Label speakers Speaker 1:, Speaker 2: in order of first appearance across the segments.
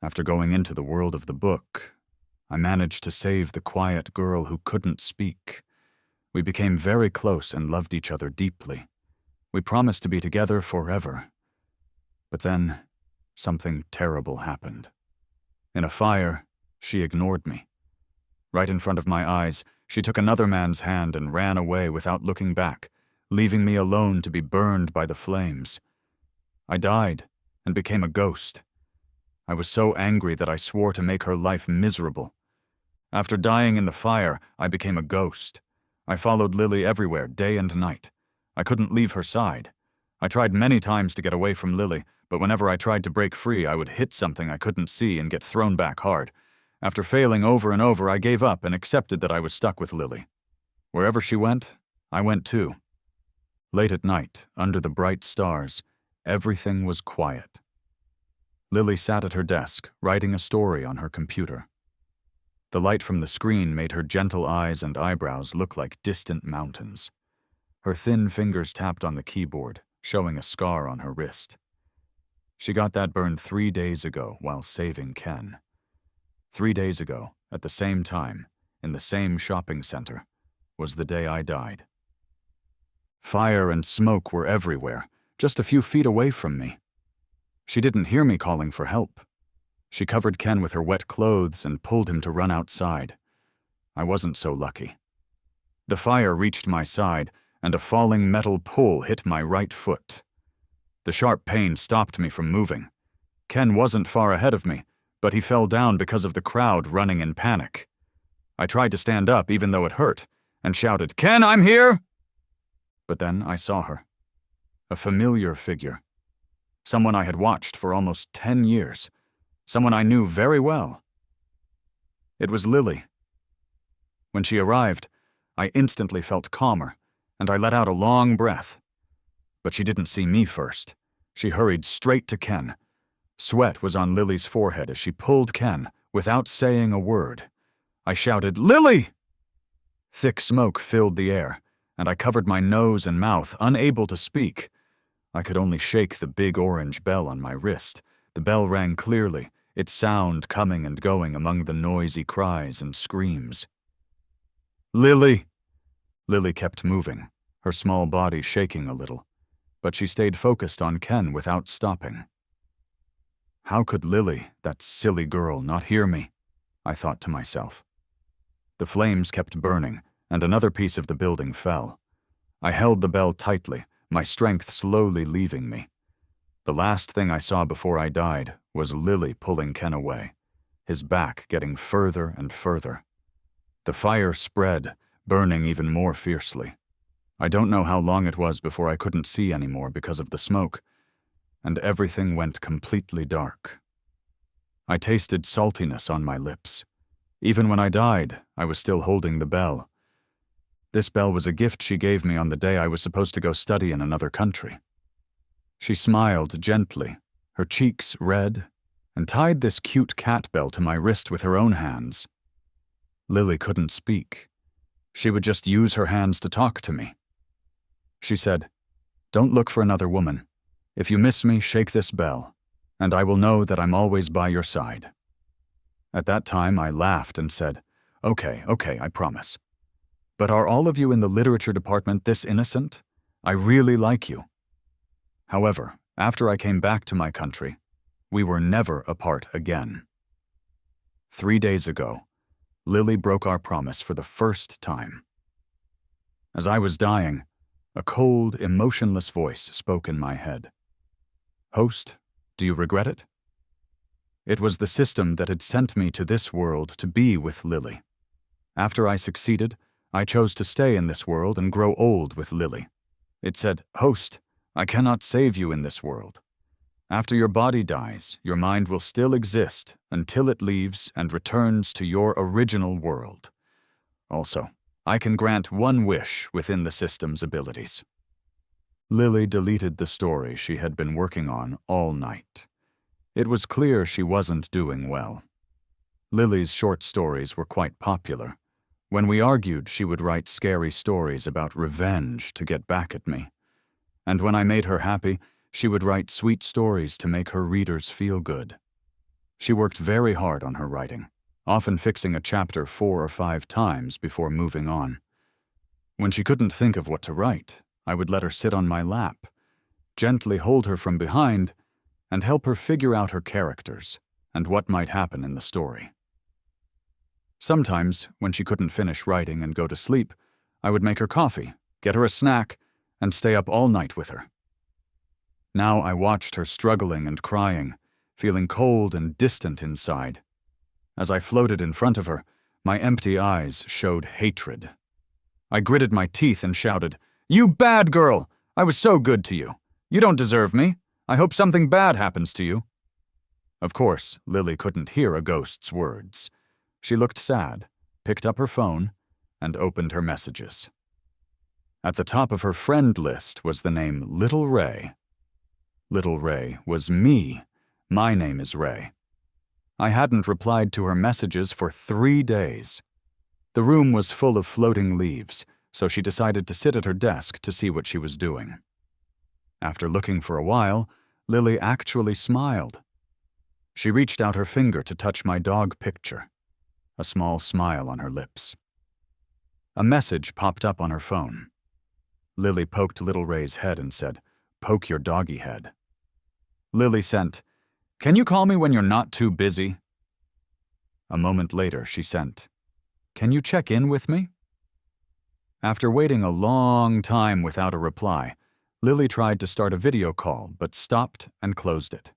Speaker 1: After going into the world of the book, I managed to save the quiet girl who couldn't speak. We became very close and loved each other deeply. We promised to be together forever. But then, something terrible happened. In a fire, she ignored me. Right in front of my eyes, she took another man's hand and ran away without looking back, leaving me alone to be burned by the flames. I died and became a ghost. I was so angry that I swore to make her life miserable. After dying in the fire, I became a ghost. I followed Lily everywhere, day and night. I couldn't leave her side. I tried many times to get away from Lily, but whenever I tried to break free, I would hit something I couldn't see and get thrown back hard. After failing over and over, I gave up and accepted that I was stuck with Lily. Wherever she went, I went too. Late at night, under the bright stars, everything was quiet. Lily sat at her desk, writing a story on her computer. The light from the screen made her gentle eyes and eyebrows look like distant mountains. Her thin fingers tapped on the keyboard, showing a scar on her wrist. She got that burn 3 days ago while saving Ken. 3 days ago, at the same time, in the same shopping center, was the day I died. Fire and smoke were everywhere, just a few feet away from me. She didn't hear me calling for help. She covered Ken with her wet clothes and pulled him to run outside. I wasn't so lucky. The fire reached my side, and a falling metal pole hit my right foot. The sharp pain stopped me from moving. Ken wasn't far ahead of me, but he fell down because of the crowd running in panic. I tried to stand up even though it hurt, and shouted, "Ken, I'm here!" But then I saw her. A familiar figure. Someone I had watched for almost 10 years. Someone I knew very well. It was Lily. When she arrived, I instantly felt calmer, and I let out a long breath. But she didn't see me first. She hurried straight to Ken. Sweat was on Lily's forehead as she pulled Ken, without saying a word. I shouted, "Lily!" Thick smoke filled the air, and I covered my nose and mouth, unable to speak. I could only shake the big orange bell on my wrist. The bell rang clearly, its sound coming and going among the noisy cries and screams. "Lily!" Lily kept moving, her small body shaking a little, but she stayed focused on Ken without stopping. How could Lily, that silly girl, not hear me? I thought to myself. The flames kept burning, and another piece of the building fell. I held the bell tightly, my strength slowly leaving me. The last thing I saw before I died was Lily pulling Ken away, his back getting further and further. The fire spread, burning even more fiercely. I don't know how long it was before I couldn't see anymore because of the smoke, and everything went completely dark. I tasted saltiness on my lips. Even when I died, I was still holding the bell. This bell was a gift she gave me on the day I was supposed to go study in another country. She smiled gently, her cheeks red, and tied this cute cat bell to my wrist with her own hands. Lily couldn't speak. She would just use her hands to talk to me. She said, "Don't look for another woman. If you miss me, shake this bell, and I will know that I'm always by your side." At that time, I laughed and said, Okay, I promise. But are all of you in the literature department this innocent? I really like you." However, after I came back to my country, we were never apart again. 3 days ago, Lily broke our promise for the first time. As I was dying, a cold, emotionless voice spoke in my head. "Host, do you regret it?" It was the system that had sent me to this world to be with Lily. After I succeeded, I chose to stay in this world and grow old with Lily. It said, "Host, I cannot save you in this world. After your body dies, your mind will still exist until it leaves and returns to your original world. Also, I can grant one wish within the system's abilities." Lily deleted the story she had been working on all night. It was clear she wasn't doing well. Lily's short stories were quite popular. When we argued, she would write scary stories about revenge to get back at me. And when I made her happy, she would write sweet stories to make her readers feel good. She worked very hard on her writing, often fixing a chapter 4 or 5 times before moving on. When she couldn't think of what to write, I would let her sit on my lap, gently hold her from behind, and help her figure out her characters and what might happen in the story. Sometimes, when she couldn't finish writing and go to sleep, I would make her coffee, get her a snack, and stay up all night with her. Now I watched her struggling and crying, feeling cold and distant inside. As I floated in front of her, my empty eyes showed hatred. I gritted my teeth and shouted, "You bad girl! I was so good to you. You don't deserve me. I hope something bad happens to you." Of course, Lily couldn't hear a ghost's words. She looked sad, picked up her phone, and opened her messages. At the top of her friend list was the name Little Ray. Little Ray was me. My name is Ray. I hadn't replied to her messages for 3 days. The room was full of floating leaves, so she decided to sit at her desk to see what she was doing. After looking for a while, Lily actually smiled. She reached out her finger to touch my dog picture, a small smile on her lips. A message popped up on her phone. Lily poked Little Ray's head and said, "Poke your doggy head." Lily sent, "Can you call me when you're not too busy?" A moment later, she sent, "Can you check in with me?" After waiting a long time without a reply, Lily tried to start a video call but stopped and closed it.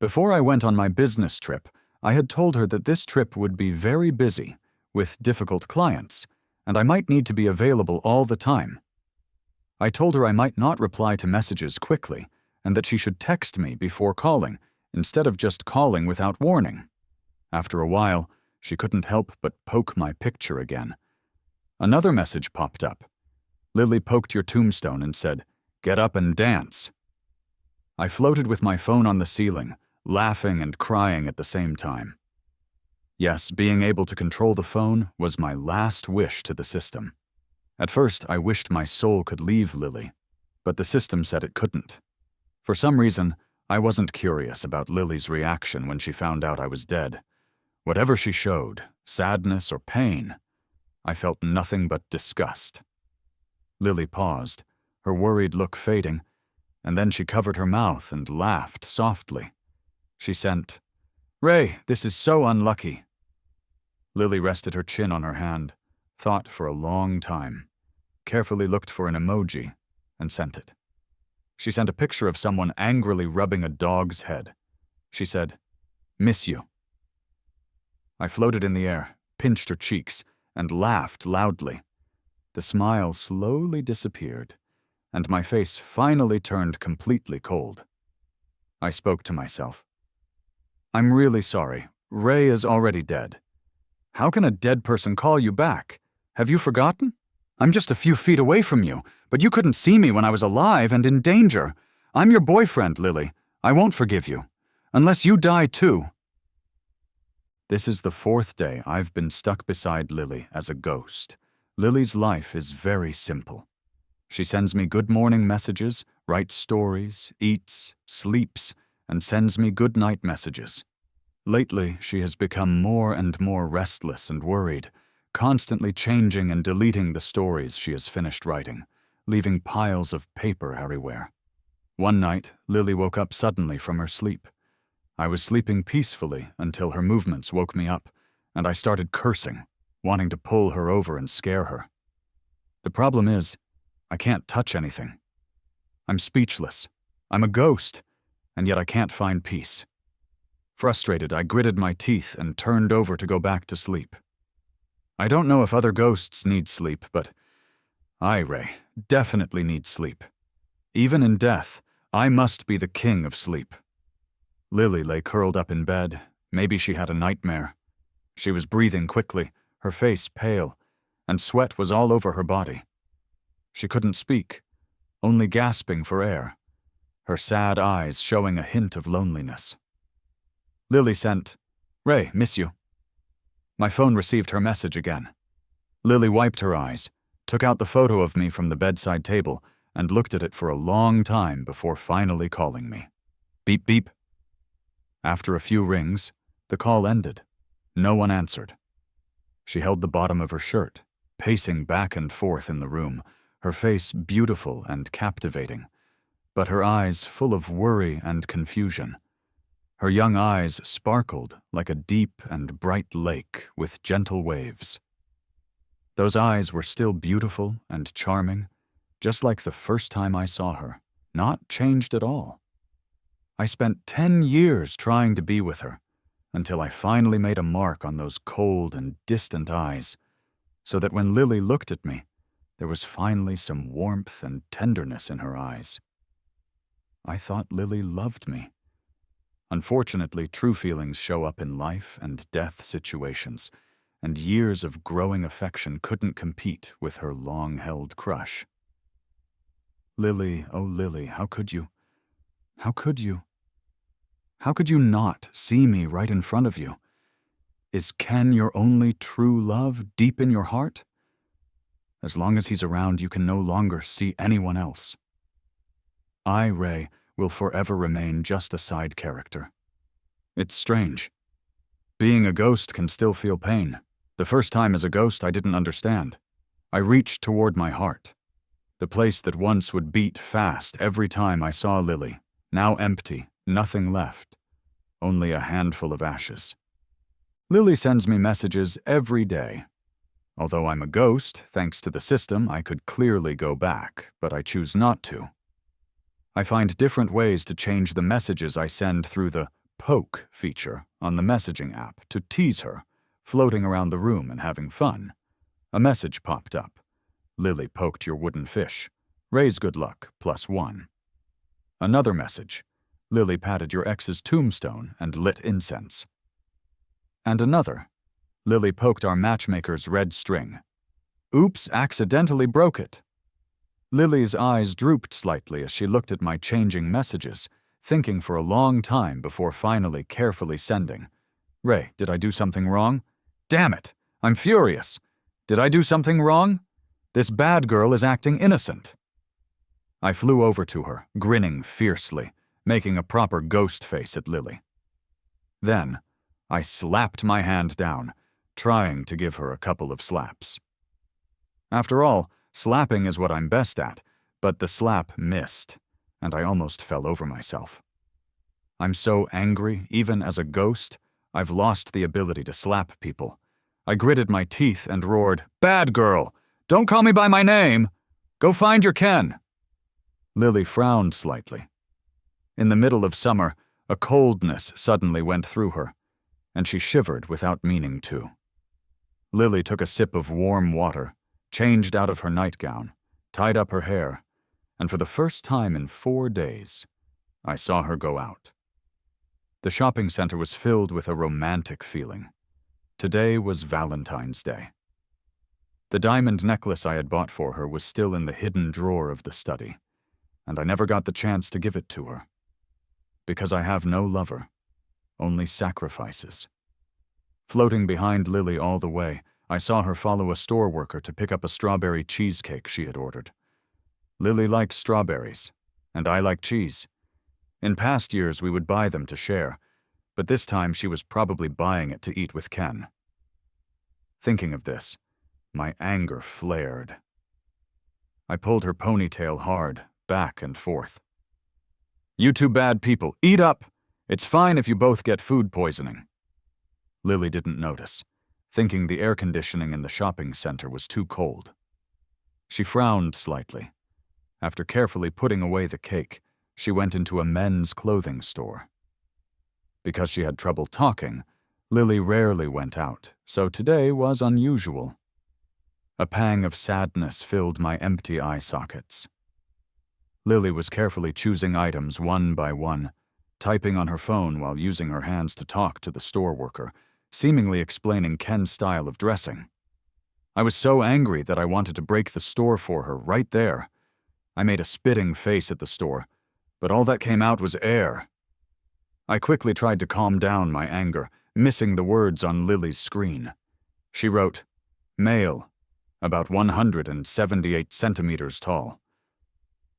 Speaker 1: Before I went on my business trip, I had told her that this trip would be very busy, with difficult clients, and I might need to be available all the time. I told her I might not reply to messages quickly, and that she should text me before calling, instead of just calling without warning. After a while, she couldn't help but poke my picture again. Another message popped up. Lily poked your tombstone and said, "Get up and dance." I floated with my phone on the ceiling, laughing and crying at the same time. Yes, being able to control the phone was my last wish to the system. At first, I wished my soul could leave Lily, but the system said it couldn't. For some reason, I wasn't curious about Lily's reaction when she found out I was dead. Whatever she showed, sadness or pain, I felt nothing but disgust. Lily paused, her worried look fading, and then she covered her mouth and laughed softly. She sent, "Ray, this is so unlucky." Lily rested her chin on her hand, thought for a long time, carefully looked for an emoji, and sent it. She sent a picture of someone angrily rubbing a dog's head. She said, "Miss you." I floated in the air, pinched her cheeks, and laughed loudly. The smile slowly disappeared, and my face finally turned completely cold. I spoke to myself. "I'm really sorry. Ray is already dead. How can a dead person call you back? Have you forgotten? I'm just a few feet away from you, but you couldn't see me when I was alive and in danger. I'm your boyfriend, Lily. I won't forgive you. Unless you die too." This is the 4th day I've been stuck beside Lily as a ghost. Lily's life is very simple. She sends me good morning messages, writes stories, eats, sleeps, and sends me good night messages. Lately, she has become more and more restless and worried, constantly changing and deleting the stories she has finished writing, leaving piles of paper everywhere. One night, Lily woke up suddenly from her sleep. I was sleeping peacefully until her movements woke me up, and I started cursing, wanting to pull her over and scare her. The problem is, I can't touch anything. I'm speechless. I'm a ghost, and yet I can't find peace. Frustrated, I gritted my teeth and turned over to go back to sleep. I don't know if other ghosts need sleep, but I, Ray, definitely need sleep. Even in death, I must be the king of sleep. Lily lay curled up in bed. Maybe she had a nightmare. She was breathing quickly, her face pale, and sweat was all over her body. She couldn't speak, only gasping for air, her sad eyes showing a hint of loneliness. Lily sent, "Ray, miss you." My phone received her message again. Lily wiped her eyes, took out the photo of me from the bedside table, and looked at it for a long time before finally calling me. Beep, beep. After a few rings, the call ended. No one answered. She held the bottom of her shirt, pacing back and forth in the room, her face beautiful and captivating, but her eyes full of worry and confusion. Her young eyes sparkled like a deep and bright lake with gentle waves. Those eyes were still beautiful and charming, just like the first time I saw her, not changed at all. I spent 10 years trying to be with her, until I finally made a mark on those cold and distant eyes, so that when Lily looked at me, there was finally some warmth and tenderness in her eyes. I thought Lily loved me. Unfortunately, true feelings show up in life and death situations, and years of growing affection couldn't compete with her long-held crush. Lily, oh Lily, how could you? How could you? How could you not see me right in front of you? Is Ken your only true love deep in your heart? As long as he's around, you can no longer see anyone else. I, Ray, will forever remain just a side character. It's strange. Being a ghost can still feel pain. The first time as a ghost, I didn't understand. I reached toward my heart. The place that once would beat fast every time I saw Lily, now empty, nothing left. Only a handful of ashes. Lily sends me messages every day. Although I'm a ghost, thanks to the system, I could clearly go back, but I choose not to. I find different ways to change the messages I send through the poke feature on the messaging app to tease her, floating around the room and having fun. A message popped up. Lily poked your wooden fish. Ray's good luck, +1. Another message. Lily patted your ex's tombstone and lit incense. And another. Lily poked our matchmaker's red string. Oops, accidentally broke it. Lily's eyes drooped slightly as she looked at my changing messages, thinking for a long time before finally carefully sending. Ray, did I do something wrong? Damn it! I'm furious. Did I do something wrong? This bad girl is acting innocent. I flew over to her, grinning fiercely, making a proper ghost face at Lily. Then, I slapped my hand down, trying to give her a couple of slaps. After all, slapping is what I'm best at, but the slap missed, and I almost fell over myself. I'm so angry, even as a ghost, I've lost the ability to slap people. I gritted my teeth and roared, "Bad girl! Don't call me by my name! Go find your Ken!" Lily frowned slightly. In the middle of summer, a coldness suddenly went through her, and she shivered without meaning to. Lily took a sip of warm water, changed out of her nightgown, tied up her hair, and for the first time in 4 days, I saw her go out. The shopping center was filled with a romantic feeling. Today was Valentine's Day. The diamond necklace I had bought for her was still in the hidden drawer of the study, and I never got the chance to give it to her. Because I have no lover, only sacrifices. Floating behind Lily all the way, I saw her follow a store worker to pick up a strawberry cheesecake she had ordered. Lily likes strawberries, and I like cheese. In past years, we would buy them to share, but this time she was probably buying it to eat with Ken. Thinking of this, my anger flared. I pulled her ponytail hard, back and forth. "You two bad people, eat up! It's fine if you both get food poisoning." Lily didn't notice, thinking the air conditioning in the shopping center was too cold. She frowned slightly. After carefully putting away the cake, she went into a men's clothing store. Because she had trouble talking, Lily rarely went out, so today was unusual. A pang of sadness filled my empty eye sockets. Lily was carefully choosing items one by one, typing on her phone while using her hands to talk to the store worker, seemingly explaining Ken's style of dressing. I was so angry that I wanted to break the store for her right there. I made a spitting face at the store, but all that came out was air. I quickly tried to calm down my anger, missing the words on Lily's screen. She wrote, "Male, about 178 centimeters tall.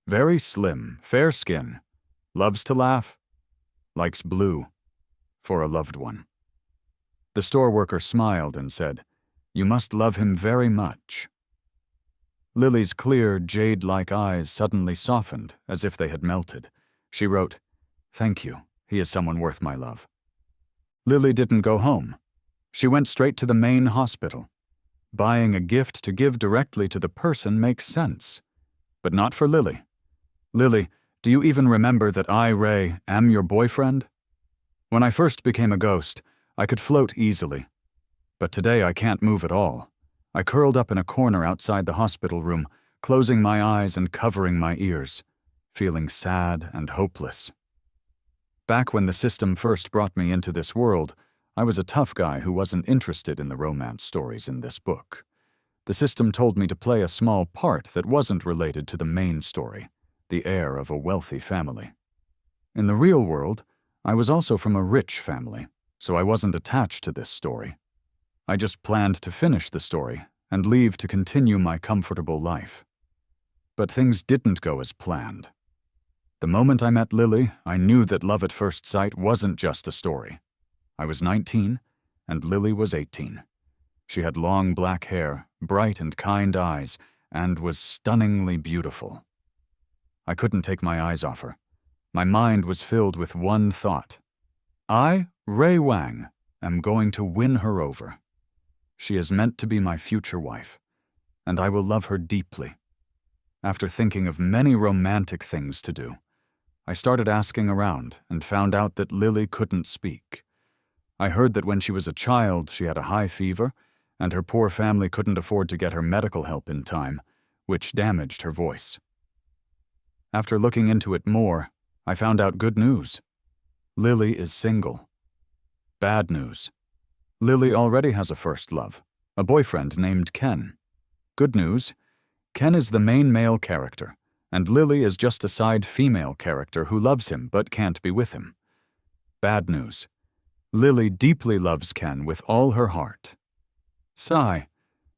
Speaker 1: Very slim, fair skin, loves to laugh, likes blue, for a loved one. The store worker smiled and said, "You must love him very much." Lily's clear, jade-like eyes suddenly softened as if they had melted. She wrote, "Thank you. He is someone worth my love." Lily didn't go home. She went straight to the main hospital. Buying a gift to give directly to the person makes sense. But not for Lily. "Lily, do you even remember that I, Ray, am your boyfriend? When I first became a ghost, I could float easily. But today I can't move at all. I curled up in a corner outside the hospital room, closing my eyes and covering my ears, feeling sad and hopeless. Back when the system first brought me into this world, I was a tough guy who wasn't interested in the romance stories in this book. The system told me to play a small part that wasn't related to the main story, the heir of a wealthy family. In the real world, I was also from a rich family, so I wasn't attached to this story. I just planned to finish the story and leave to continue my comfortable life. But things didn't go as planned. The moment I met Lily, I knew that love at first sight wasn't just a story. I was 19, and Lily was 18. She had long black hair, bright and kind eyes, and was stunningly beautiful. I couldn't take my eyes off her. My mind was filled with one thought. I, Ray Wang, am going to win her over. She is meant to be my future wife, and I will love her deeply. After thinking of many romantic things to do, I started asking around and found out that Lily couldn't speak. I heard that when she was a child, she had a high fever, and her poor family couldn't afford to get her medical help in time, which damaged her voice. After looking into it more, I found out good news. Lily is single. Bad news. Lily already has a first love, a boyfriend named Ken. Good news. Ken is the main male character, and Lily is just a side female character who loves him but can't be with him. Bad news. Lily deeply loves Ken with all her heart. Sigh.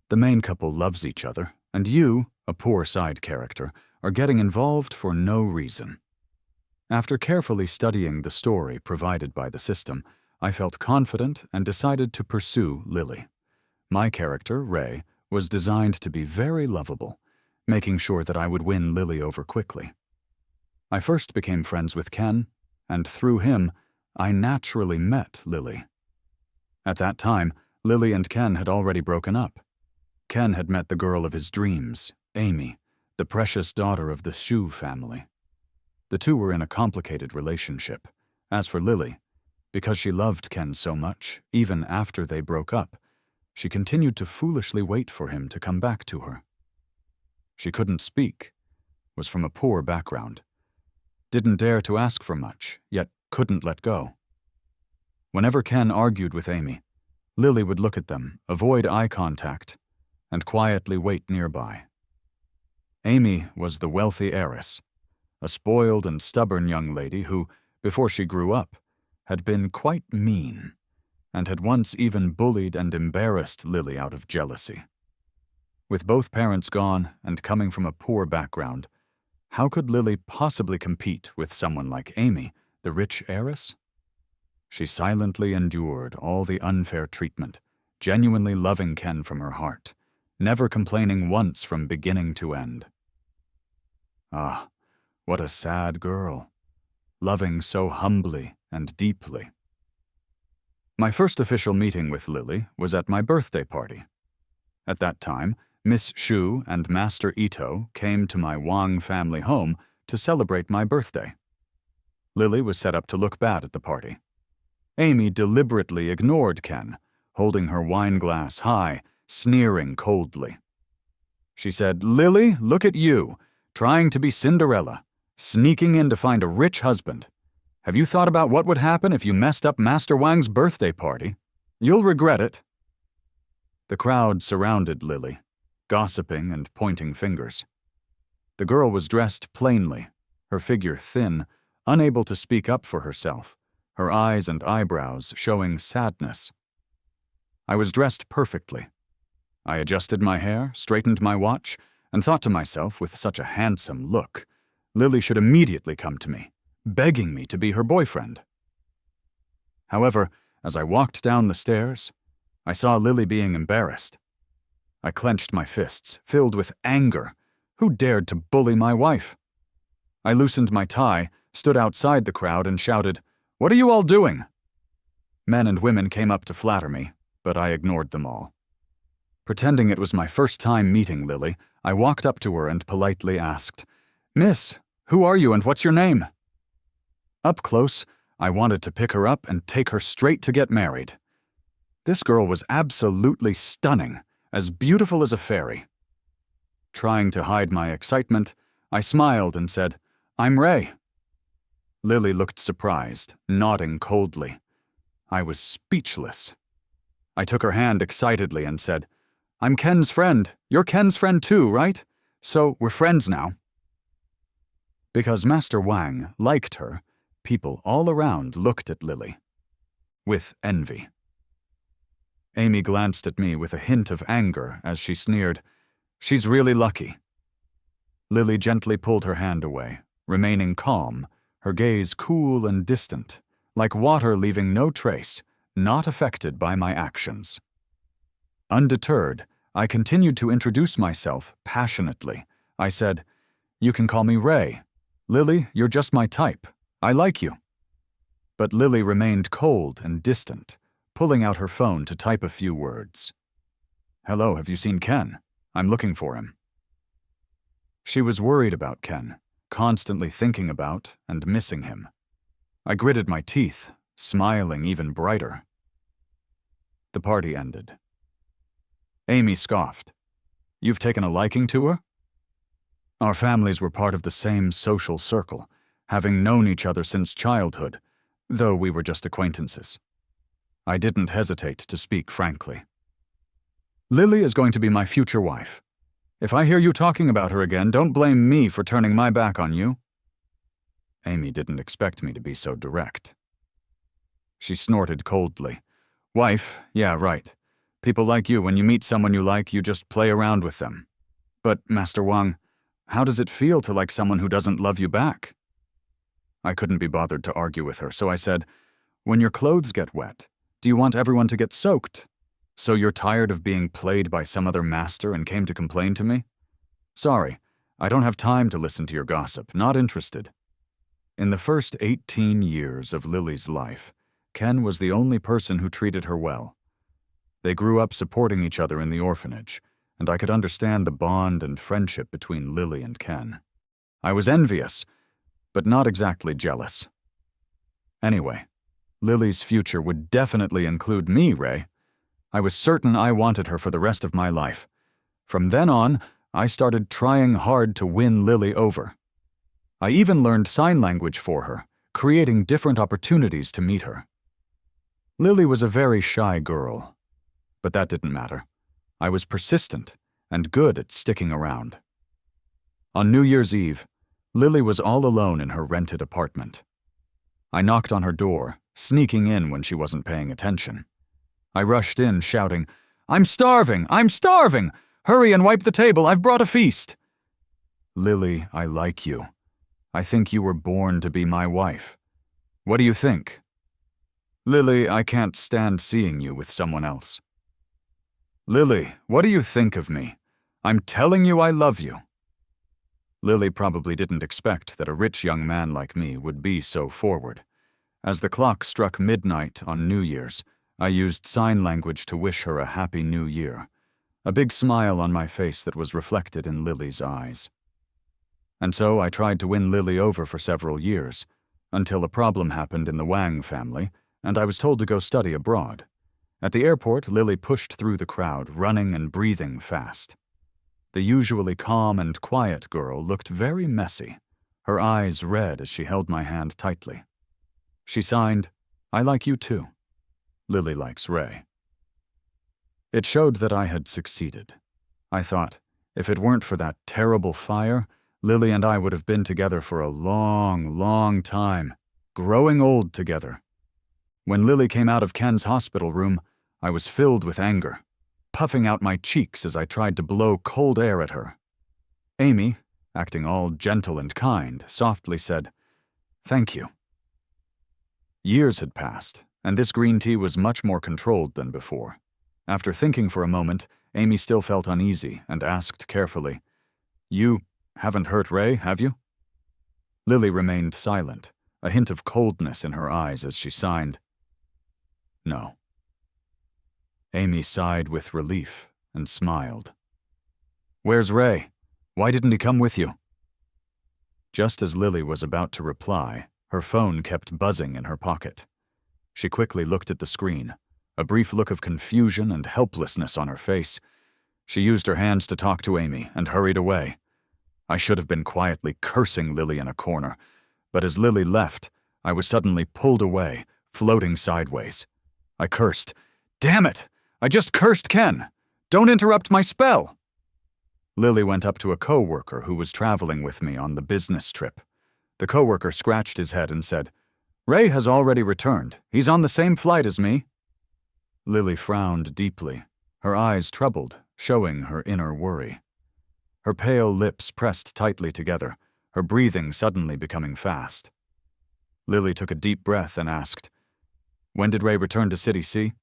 Speaker 1: The main couple loves each other, and you, a poor side character, are getting involved for no reason. After carefully studying the story provided by the system, I felt confident and decided to pursue Lily. My character, Ray, was designed to be very lovable, making sure that I would win Lily over quickly. I first became friends with Ken, and through him, I naturally met Lily. At that time, Lily and Ken had already broken up. Ken had met the girl of his dreams, Amy, the precious daughter of the Shu family. The two were in a complicated relationship. As for Lily, because she loved Ken so much, even after they broke up, she continued to foolishly wait for him to come back to her. She couldn't speak, was from a poor background, didn't dare to ask for much, yet couldn't let go. Whenever Ken argued with Amy, Lily would look at them, avoid eye contact, and quietly wait nearby. Amy was the wealthy heiress, a spoiled and stubborn young lady who, before she grew up, had been quite mean, and had once even bullied and embarrassed Lily out of jealousy. With both parents gone and coming from a poor background, how could Lily possibly compete with someone like Amy, the rich heiress? She silently endured all the unfair treatment, genuinely loving Ken from her heart, never complaining once from beginning to end. Ah, what a sad girl, loving so humbly and deeply. My first official meeting with Lily was at my birthday party. At that time, Miss Shu and Master Ito came to my Wang family home to celebrate my birthday. Lily was set up to look bad at the party. Amy deliberately ignored Ken, holding her wine glass high, sneering coldly. She said, "Lily, look at you, trying to be Cinderella, sneaking in to find a rich husband. Have you thought about what would happen if you messed up Master Wang's birthday party? You'll regret it." The crowd surrounded Lily, gossiping and pointing fingers. The girl was dressed plainly, her figure thin, unable to speak up for herself, her eyes and eyebrows showing sadness. I was dressed perfectly. I adjusted my hair, straightened my watch, and thought to myself with such a handsome look, Lily should immediately come to me, begging me to be her boyfriend. However, as I walked down the stairs, I saw Lily being embarrassed. I clenched my fists, filled with anger. Who dared to bully my wife? I loosened my tie, stood outside the crowd, and shouted, "What are you all doing?" Men and women came up to flatter me, but I ignored them all. Pretending it was my first time meeting Lily, I walked up to her and politely asked, "Miss, who are you and what's your name?" Up close, I wanted to pick her up and take her straight to get married. This girl was absolutely stunning, as beautiful as a fairy. Trying to hide my excitement, I smiled and said, "I'm Ray." Lily looked surprised, nodding coldly. I was speechless. I took her hand excitedly and said, "I'm Ken's friend. You're Ken's friend too, right? So we're friends now." Because Master Wang liked her, people all around looked at Lily with envy. Amy glanced at me with a hint of anger as she sneered, "She's really lucky." Lily gently pulled her hand away, remaining calm, her gaze cool and distant, like water leaving no trace, not affected by my actions. Undeterred, I continued to introduce myself passionately. I said, "You can call me Ray. Lily, you're just my type. I like you." But Lily remained cold and distant, pulling out her phone to type a few words. "Hello, have you seen Ken? I'm looking for him." She was worried about Ken, constantly thinking about and missing him. I gritted my teeth, smiling even brighter. The party ended. Amy scoffed. "You've taken a liking to her?" Our families were part of the same social circle, having known each other since childhood, though we were just acquaintances. I didn't hesitate to speak frankly. "Lily is going to be my future wife. If I hear you talking about her again, don't blame me for turning my back on you." Amy didn't expect me to be so direct. She snorted coldly. "Wife, yeah, right. People like you, when you meet someone you like, you just play around with them. But, Master Wang, how does it feel to like someone who doesn't love you back?" I couldn't be bothered to argue with her, so I said, "When your clothes get wet, do you want everyone to get soaked? So you're tired of being played by some other master and came to complain to me? Sorry, I don't have time to listen to your gossip, not interested." In the first 18 years of Lily's life, Ken was the only person who treated her well. They grew up supporting each other in the orphanage, and I could understand the bond and friendship between Lily and Ken. I was envious, but not exactly jealous. Anyway, Lily's future would definitely include me, Ray. I was certain I wanted her for the rest of my life. From then on, I started trying hard to win Lily over. I even learned sign language for her, creating different opportunities to meet her. Lily was a very shy girl, but that didn't matter. I was persistent and good at sticking around. On New Year's Eve, Lily was all alone in her rented apartment. I knocked on her door, sneaking in when she wasn't paying attention. I rushed in, shouting, "I'm starving! I'm starving! Hurry and wipe the table, I've brought a feast!" "Lily, I like you. I think you were born to be my wife. What do you think?" "Lily, I can't stand seeing you with someone else." "Lily, what do you think of me? I'm telling you I love you." Lily probably didn't expect that a rich young man like me would be so forward. As the clock struck midnight on New Year's, I used sign language to wish her a happy new year, a big smile on my face that was reflected in Lily's eyes. And so I tried to win Lily over for several years, until a problem happened in the Wang family, and I was told to go study abroad. At the airport, Lily pushed through the crowd, running and breathing fast. The usually calm and quiet girl looked very messy, her eyes red as she held my hand tightly. She signed, "I like you too. Lily likes Ray." It showed that I had succeeded. I thought, if it weren't for that terrible fire, Lily and I would have been together for a long, long time, growing old together. When Lily came out of Ken's hospital room, I was filled with anger, puffing out my cheeks as I tried to blow cold air at her. Amy, acting all gentle and kind, softly said, "Thank you." Years had passed, And this green tea was much more controlled than before. After thinking for a moment, Amy still felt uneasy and asked carefully, "You haven't hurt Ray, have you?" Lily remained silent, a hint of coldness in her eyes as she signed, "No." Amy sighed with relief and smiled. "Where's Ray? Why didn't he come with you?" Just as Lily was about to reply, her phone kept buzzing in her pocket. She quickly looked at the screen, a brief look of confusion and helplessness on her face. She used her hands to talk to Amy and hurried away. I should have been quietly cursing Lily in a corner, but as Lily left, I was suddenly pulled away, floating sideways. I cursed, "Damn it! I just cursed Ken! Don't interrupt my spell!" Lily went up to a co-worker who was traveling with me on the business trip. The co-worker scratched his head and said, "Ray has already returned. He's on the same flight as me." Lily frowned deeply, her eyes troubled, showing her inner worry. Her pale lips pressed tightly together, her breathing suddenly becoming fast. Lily took a deep breath and asked, "When did Ray return to City C?"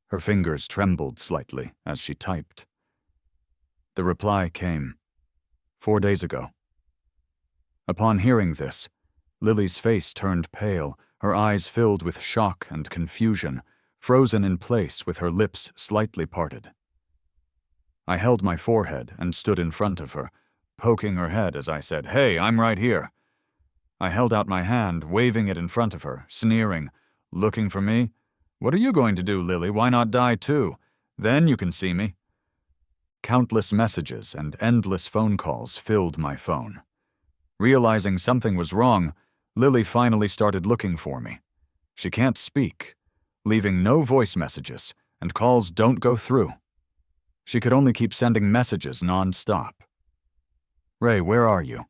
Speaker 1: Her fingers trembled slightly as she typed. The reply came, 4 days ago. Upon hearing this, Lily's face turned pale, her eyes filled with shock and confusion, frozen in place with her lips slightly parted. I held my forehead and stood in front of her, poking her head as I said, "Hey, I'm right here." I held out my hand, waving it in front of her, sneering, "Looking for me? What are you going to do, Lily? Why not die too? Then you can see me." Countless messages and endless phone calls filled my phone. Realizing something was wrong, Lily finally started looking for me. She can't speak, leaving no voice messages, and calls don't go through. She could only keep sending messages non-stop. "Ray, where are you?"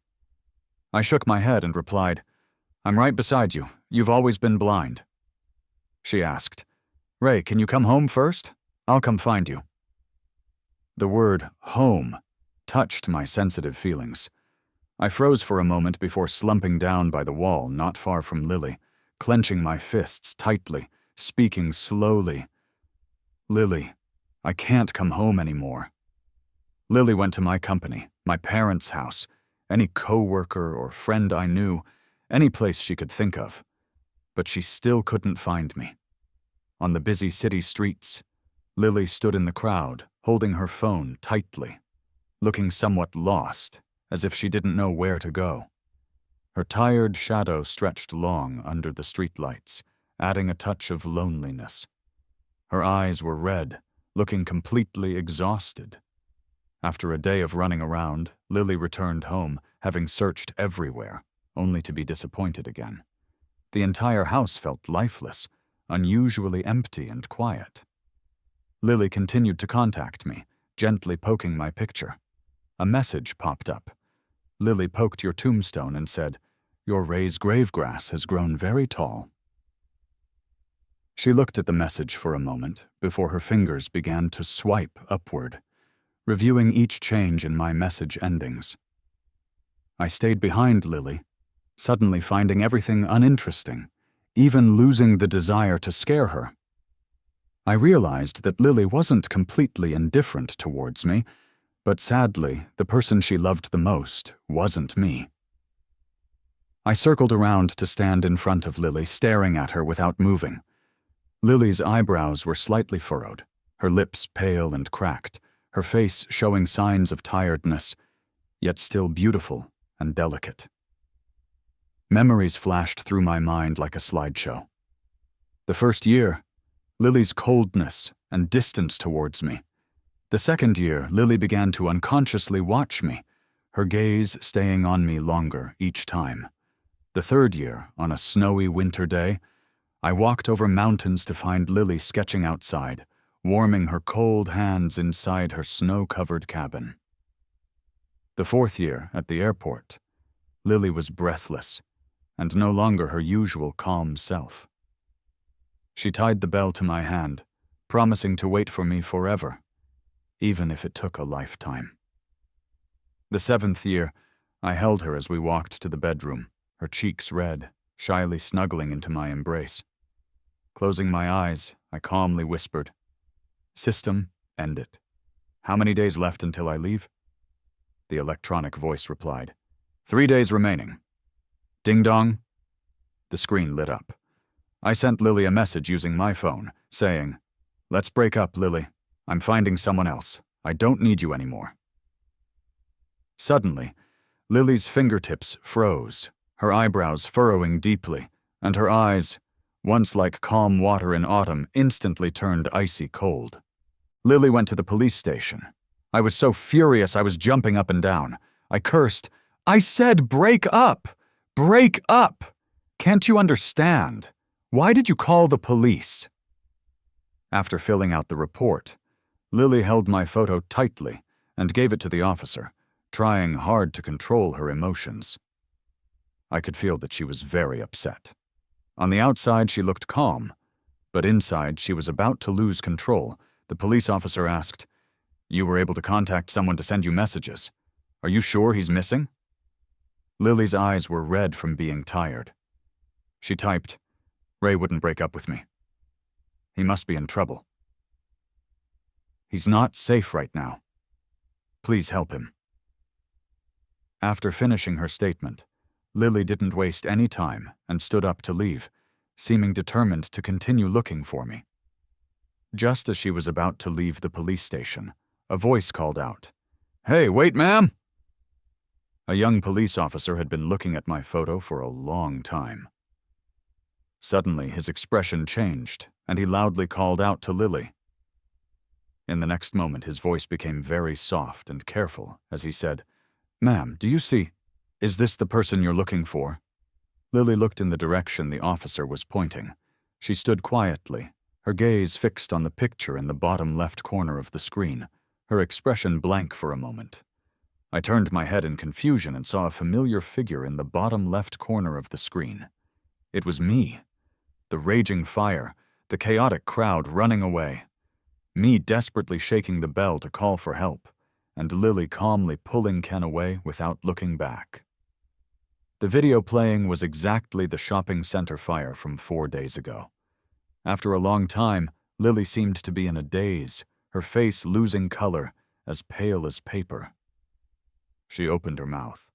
Speaker 1: I shook my head and replied, "I'm right beside you. You've always been blind." She asked, "Ray, can you come home first? I'll come find you." The word home touched my sensitive feelings. I froze for a moment before slumping down by the wall not far from Lily, clenching my fists tightly, speaking slowly. "Lily, I can't come home anymore." Lily went to my company, my parents' house, any co-worker or friend I knew, any place she could think of. But she still couldn't find me. On the busy city streets, Lily stood in the crowd, holding her phone tightly, looking somewhat lost, as if she didn't know where to go. Her tired shadow stretched long under the streetlights, adding a touch of loneliness. Her eyes were red, looking completely exhausted. After a day of running around, Lily returned home, having searched everywhere, only to be disappointed again. The entire house felt lifeless, unusually empty and quiet. Lily continued to contact me, gently poking my picture. A message popped up. "Lily poked your tombstone and said, 'Your Ray's grave grass has grown very tall.'" She looked at the message for a moment before her fingers began to swipe upward, reviewing each change in my message endings. I stayed behind Lily, suddenly finding everything uninteresting, even losing the desire to scare her. I realized that Lily wasn't completely indifferent towards me, but sadly, the person she loved the most wasn't me. I circled around to stand in front of Lily, staring at her without moving. Lily's eyebrows were slightly furrowed, her lips pale and cracked, her face showing signs of tiredness, yet still beautiful and delicate. Memories flashed through my mind like a slideshow. The first year, Lily's coldness and distance towards me. The second year, Lily began to unconsciously watch me, her gaze staying on me longer each time. The third year, on a snowy winter day, I walked over mountains to find Lily sketching outside, warming her cold hands inside her snow-covered cabin. The fourth year, at the airport, Lily was breathless, and no longer her usual calm self. She tied the bell to my hand, promising to wait for me forever, even if it took a lifetime. The seventh year, I held her as we walked to the bedroom, her cheeks red, shyly snuggling into my embrace. Closing my eyes, I calmly whispered, "System, end it. How many days left until I leave?" The electronic voice replied, 3 days remaining. Ding dong. The screen lit up. I sent Lily a message using my phone, saying, "Let's break up, Lily. I'm finding someone else. I don't need you anymore." Suddenly, Lily's fingertips froze, her eyebrows furrowing deeply, and her eyes, once like calm water in autumn, instantly turned icy cold. Lily went to the police station. I was so furious I was jumping up and down. I cursed, "I said break up! Break up! Can't you understand? Why did you call the police?" After filling out the report, Lily held my photo tightly and gave it to the officer, trying hard to control her emotions. I could feel that she was very upset. On the outside, she looked calm, but inside, she was about to lose control. The police officer asked, "You were able to contact someone to send you messages. Are you sure he's missing?" Lily's eyes were red from being tired. She typed, "Ray wouldn't break up with me. He must be in trouble. He's not safe right now. Please help him." After finishing her statement, Lily didn't waste any time and stood up to leave, seeming determined to continue looking for me. Just as she was about to leave the police station, a voice called out, "Hey, wait, ma'am!" A young police officer had been looking at my photo for a long time. Suddenly, his expression changed, and he loudly called out to Lily. In the next moment, his voice became very soft and careful as he said, "Ma'am, do you see? Is this the person you're looking for?" Lily looked in the direction the officer was pointing. She stood quietly, her gaze fixed on the picture in the bottom left corner of the screen, her expression blank for a moment. I turned my head in confusion and saw a familiar figure in the bottom left corner of the screen. It was me. The raging fire, the chaotic crowd running away. Me desperately shaking the bell to call for help, and Lily calmly pulling Ken away without looking back. The video playing was exactly the shopping center fire from 4 days ago. After a long time, Lily seemed to be in a daze, her face losing color, as pale as paper. She opened her mouth.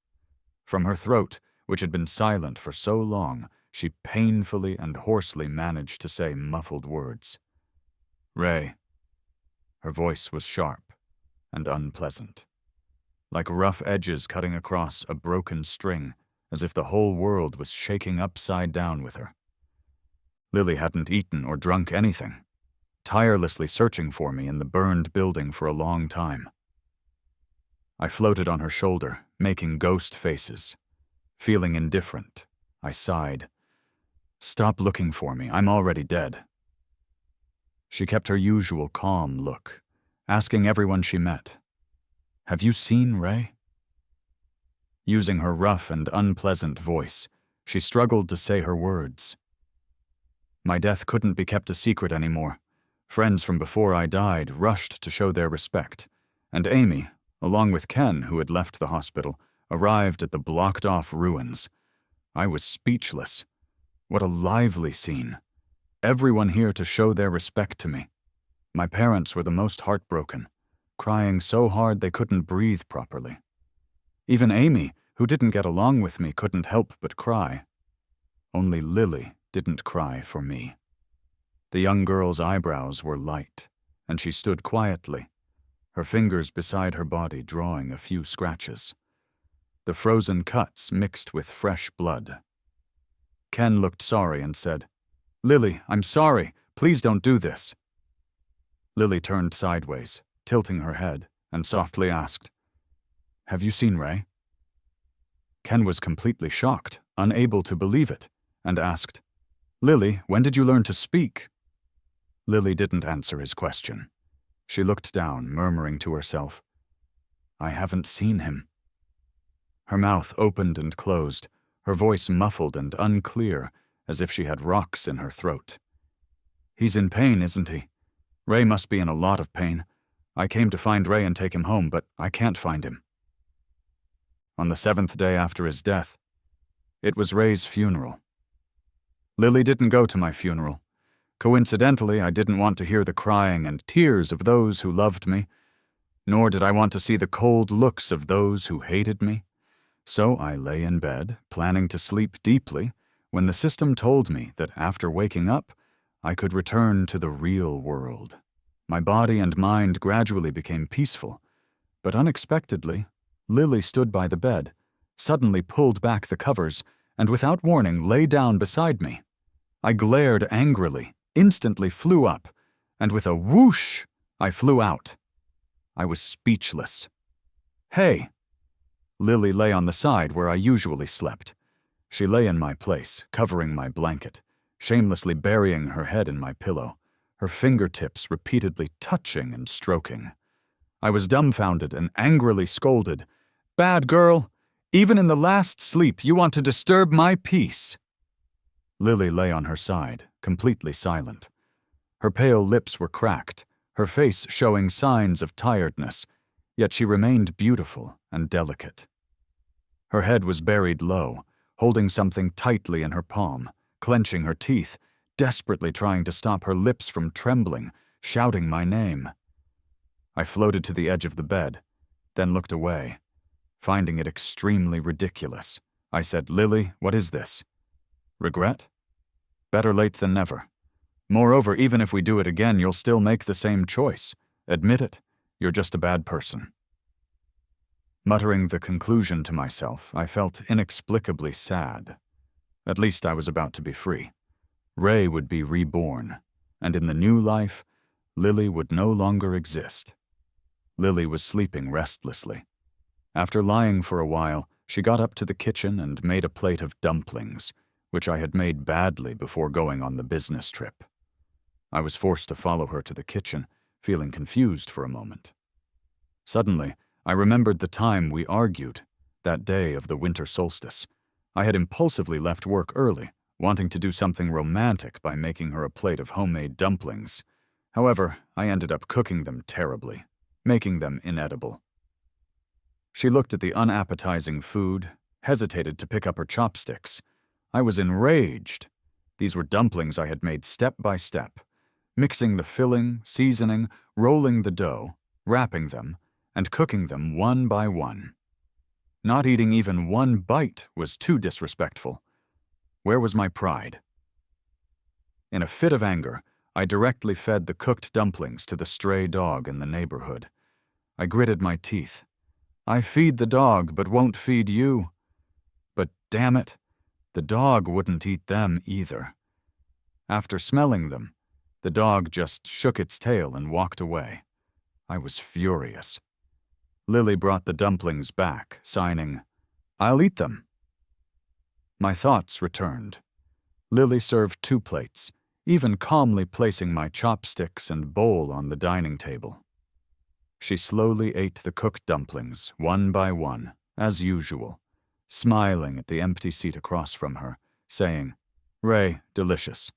Speaker 1: From her throat, which had been silent for so long, she painfully and hoarsely managed to say muffled words. "Ray." Her voice was sharp and unpleasant, like rough edges cutting across a broken string, as if the whole world was shaking upside down with her. Lily hadn't eaten or drunk anything, tirelessly searching for me in the burned building for a long time. I floated on her shoulder, making ghost faces. Feeling indifferent, I sighed. "Stop looking for me, I'm already dead." She kept her usual calm look, asking everyone she met, "Have you seen Ray?" Using her rough and unpleasant voice, she struggled to say her words. My death couldn't be kept a secret anymore. Friends from before I died rushed to show their respect, and Amy, along with Ken, who had left the hospital, arrived at the blocked-off ruins. I was speechless. What a lively scene. Everyone here to show their respect to me. My parents were the most heartbroken, crying so hard they couldn't breathe properly. Even Amy, who didn't get along with me, couldn't help but cry. Only Lily didn't cry for me. The young girl's eyebrows were light, and she stood quietly, her fingers beside her body drawing a few scratches. The frozen cuts mixed with fresh blood. Ken looked sorry and said, "Lily, I'm sorry. Please don't do this." Lily turned sideways, tilting her head, and softly asked, "Have you seen Ray?" Ken was completely shocked, unable to believe it, and asked, "Lily, when did you learn to speak?" Lily didn't answer his question. She looked down, murmuring to herself, "I haven't seen him." Her mouth opened and closed, her voice muffled and unclear, as if she had rocks in her throat. "He's in pain, isn't he? Ray must be in a lot of pain. I came to find Ray and take him home, but I can't find him." On the 7th day after his death, it was Ray's funeral. Lily didn't go to my funeral. Coincidentally, I didn't want to hear the crying and tears of those who loved me, nor did I want to see the cold looks of those who hated me. So I lay in bed, planning to sleep deeply, when the system told me that after waking up, I could return to the real world. My body and mind gradually became peaceful, but unexpectedly, Lily stood by the bed, suddenly pulled back the covers, and without warning lay down beside me. I glared angrily, instantly flew up, and with a whoosh, I flew out. I was speechless. "Hey!" Lily lay on the side where I usually slept. She lay in my place, covering my blanket, shamelessly burying her head in my pillow, her fingertips repeatedly touching and stroking. I was dumbfounded and angrily scolded. "Bad girl! Even in the last sleep you want to disturb my peace!" Lily lay on her side, completely silent. Her pale lips were cracked, her face showing signs of tiredness, yet she remained beautiful and delicate. Her head was buried low, holding something tightly in her palm, clenching her teeth, desperately trying to stop her lips from trembling, shouting my name. I floated to the edge of the bed, then looked away. Finding it extremely ridiculous, I said, "Lily, what is this? Regret? Better late than never. Moreover, even if we do it again, you'll still make the same choice. Admit it, you're just a bad person." Muttering the conclusion to myself, I felt inexplicably sad. At least I was about to be free. Ray would be reborn, and in the new life, Lily would no longer exist. Lily was sleeping restlessly. After lying for a while, she got up to the kitchen and made a plate of dumplings, which I had made badly before going on the business trip. I was forced to follow her to the kitchen, feeling confused for a moment. Suddenly, I remembered the time we argued, that day of the winter solstice. I had impulsively left work early, wanting to do something romantic by making her a plate of homemade dumplings. However, I ended up cooking them terribly, making them inedible. She looked at the unappetizing food, hesitated to pick up her chopsticks. I was enraged. These were dumplings I had made step by step, mixing the filling, seasoning, rolling the dough, wrapping them, and cooking them one by one. Not eating even one bite was too disrespectful. Where was my pride? In a fit of anger, I directly fed the cooked dumplings to the stray dog in the neighborhood. I gritted my teeth. I feed the dog, but won't feed you. But damn it, the dog wouldn't eat them either. After smelling them, the dog just shook its tail and walked away. I was furious. Lily brought the dumplings back, signing, "I'll eat them." My thoughts returned. Lily served 2 plates, even calmly placing my chopsticks and bowl on the dining table. She slowly ate the cooked dumplings, one by one, as usual, smiling at the empty seat across from her, saying, "Ray, delicious."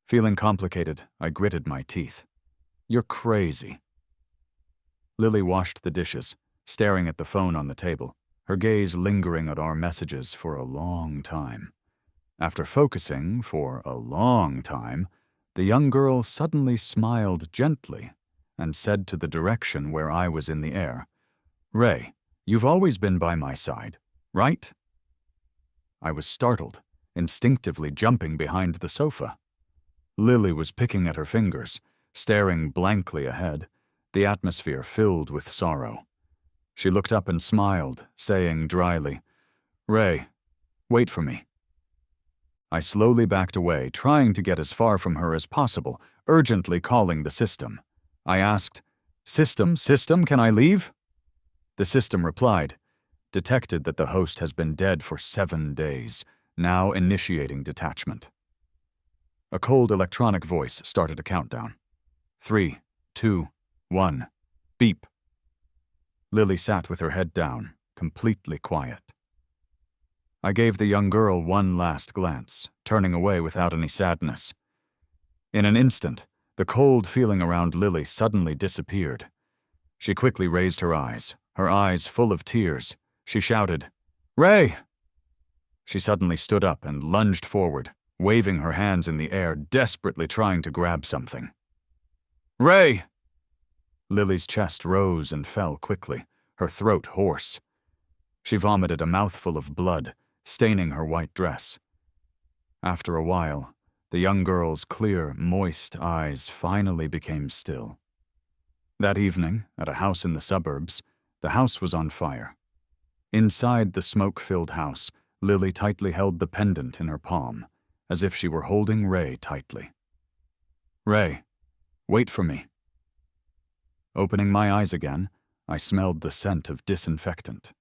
Speaker 1: Feeling complicated, I gritted my teeth. "You're crazy." Lily washed the dishes, staring at the phone on the table, her gaze lingering at our messages for a long time. After focusing for a long time, the young girl suddenly smiled gently and said to the direction where I was in the air, "Ray, you've always been by my side, right?" I was startled, instinctively jumping behind the sofa. Lily was picking at her fingers, staring blankly ahead, the atmosphere filled with sorrow. She looked up and smiled, saying dryly, "Ray, wait for me." I slowly backed away, trying to get as far from her as possible, urgently calling the system. I asked, System, can I leave?" The system replied, "Detected that the host has been dead for 7 days, now initiating detachment." A cold electronic voice started a countdown. 3, 2, 1, beep. Lily sat with her head down, completely quiet. I gave the young girl one last glance, turning away without any sadness. In an instant, the cold feeling around Lily suddenly disappeared. She quickly raised her eyes full of tears. She shouted, "Ray!" She suddenly stood up and lunged forward, waving her hands in the air, desperately trying to grab something. "Ray!" Lily's chest rose and fell quickly, her throat hoarse. She vomited a mouthful of blood, staining her white dress. After a while, the young girl's clear, moist eyes finally became still. That evening, at a house in the suburbs, the house was on fire. Inside the smoke-filled house, Lily tightly held the pendant in her palm, as if she were holding Ray tightly. "Ray, wait for me." Opening my eyes again, I smelled the scent of disinfectant.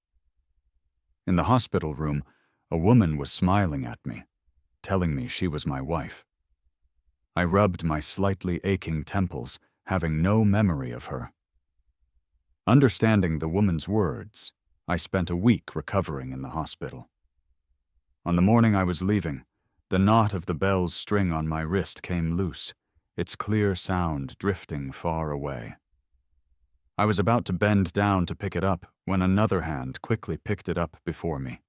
Speaker 1: In the hospital room, a woman was smiling at me, telling me she was my wife. I rubbed my slightly aching temples, having no memory of her. Understanding the woman's words, I spent a week recovering in the hospital. On the morning I was leaving, the knot of the bell's string on my wrist came loose, its clear sound drifting far away. I was about to bend down to pick it up when another hand quickly picked it up before me.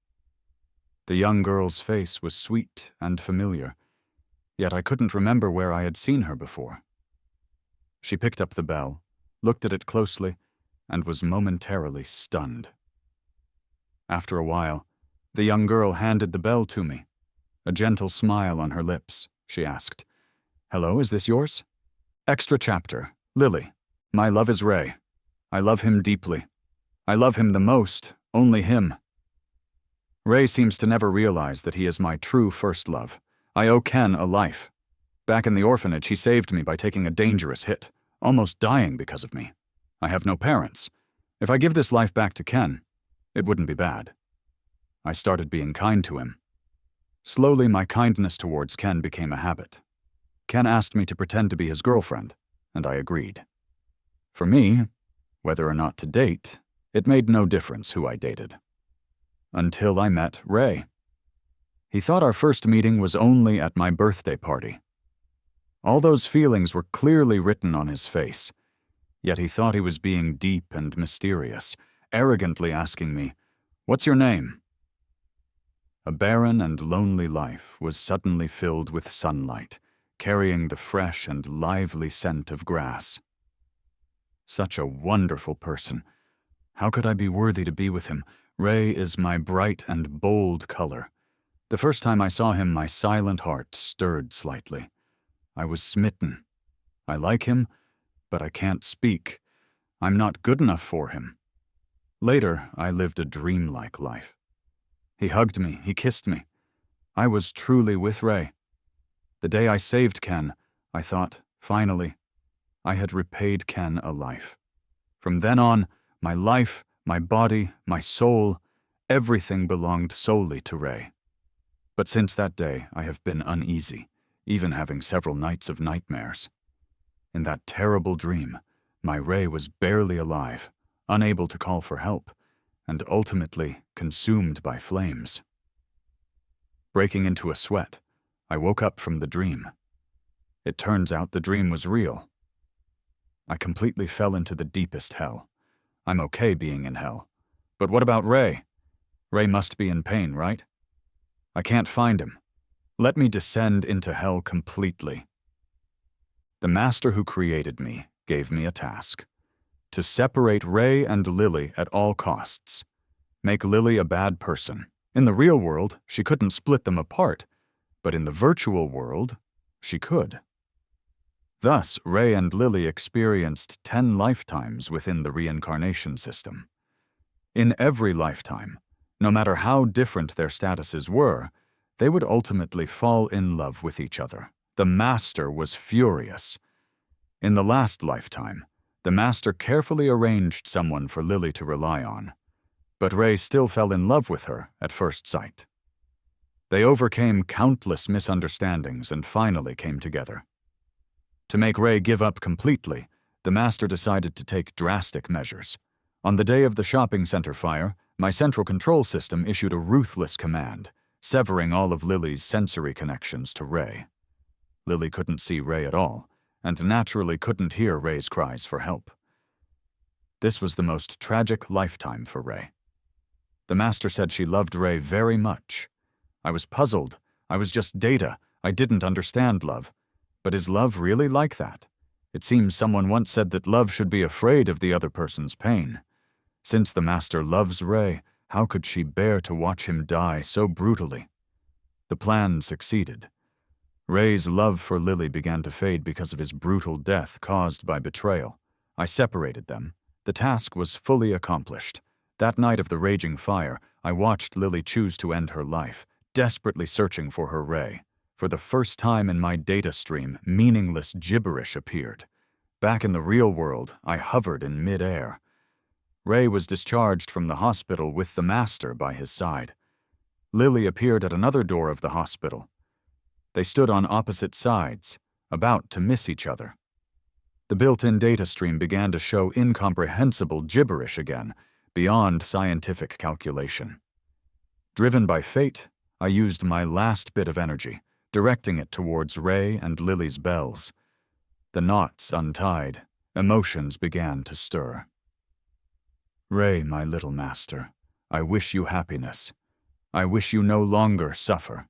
Speaker 1: The young girl's face was sweet and familiar, yet I couldn't remember where I had seen her before. She picked up the bell, looked at it closely, and was momentarily stunned. After a while, the young girl handed the bell to me. A gentle smile on her lips, she asked, "Hello, is this yours?" "Extra chapter, Lily. My love is Ray. I love him deeply. I love him the most, only him. Ray seems to never realize that he is my true first love. I owe Ken a life. Back in the orphanage, he saved me by taking a dangerous hit, almost dying because of me. I have no parents. If I give this life back to Ken, it wouldn't be bad." I started being kind to him. Slowly, my kindness towards Ken became a habit. Ken asked me to pretend to be his girlfriend, and I agreed. For me, whether or not to date, it made no difference who I dated. Until I met Ray. He thought our first meeting was only at my birthday party. All those feelings were clearly written on his face, yet he thought he was being deep and mysterious, arrogantly asking me, "What's your name?" A barren and lonely life was suddenly filled with sunlight, carrying the fresh and lively scent of grass. Such a wonderful person. How could I be worthy to be with him? Ray is my bright and bold color. The first time I saw him, my silent heart stirred slightly. I was smitten. I like him, but I can't speak. I'm not good enough for him. Later, I lived a dreamlike life. He hugged me, he kissed me. I was truly with Ray. The day I saved Ken, I thought, finally, I had repaid Ken a life. From then on, my life, my body, my soul, everything belonged solely to Ray. But since that day, I have been uneasy, even having several nights of nightmares. In that terrible dream, my Ray was barely alive, unable to call for help, and ultimately consumed by flames. Breaking into a sweat, I woke up from the dream. It turns out the dream was real. I completely fell into the deepest hell. I'm okay being in hell. But what about Ray? Ray must be in pain, right? I can't find him. Let me descend into hell completely. The master who created me gave me a task: to separate Ray and Lily at all costs. Make Lily a bad person. In the real world, she couldn't split them apart, but in the virtual world, she could. Thus, Ray and Lily experienced 10 lifetimes within the reincarnation system. In every lifetime, no matter how different their statuses were, they would ultimately fall in love with each other. The master was furious. In the last lifetime, the master carefully arranged someone for Lily to rely on, but Ray still fell in love with her at first sight. They overcame countless misunderstandings and finally came together. To make Ray give up completely, the master decided to take drastic measures. On the day of the shopping center fire, my central control system issued a ruthless command, severing all of Lily's sensory connections to Ray. Lily couldn't see Ray at all, and naturally couldn't hear Ray's cries for help. This was the most tragic lifetime for Ray. The master said she loved Ray very much. I was puzzled. I was just data. I didn't understand love. But is love really like that? It seems someone once said that love should be afraid of the other person's pain. Since the master loves Ray, how could she bear to watch him die so brutally? The plan succeeded. Ray's love for Lily began to fade because of his brutal death caused by betrayal. I separated them. The task was fully accomplished. That night of the raging fire, I watched Lily choose to end her life, desperately searching for her Ray. For the first time in my data stream, meaningless gibberish appeared. Back in the real world, I hovered in mid-air. Ray was discharged from the hospital with the master by his side. Lily appeared at another door of the hospital. They stood on opposite sides, about to miss each other. The built-in data stream began to show incomprehensible gibberish again, beyond scientific calculation. Driven by fate, I used my last bit of energy, directing it towards Ray and Lily's bells. The knots untied, emotions began to stir. Ray, my little master, I wish you happiness. I wish you no longer suffer.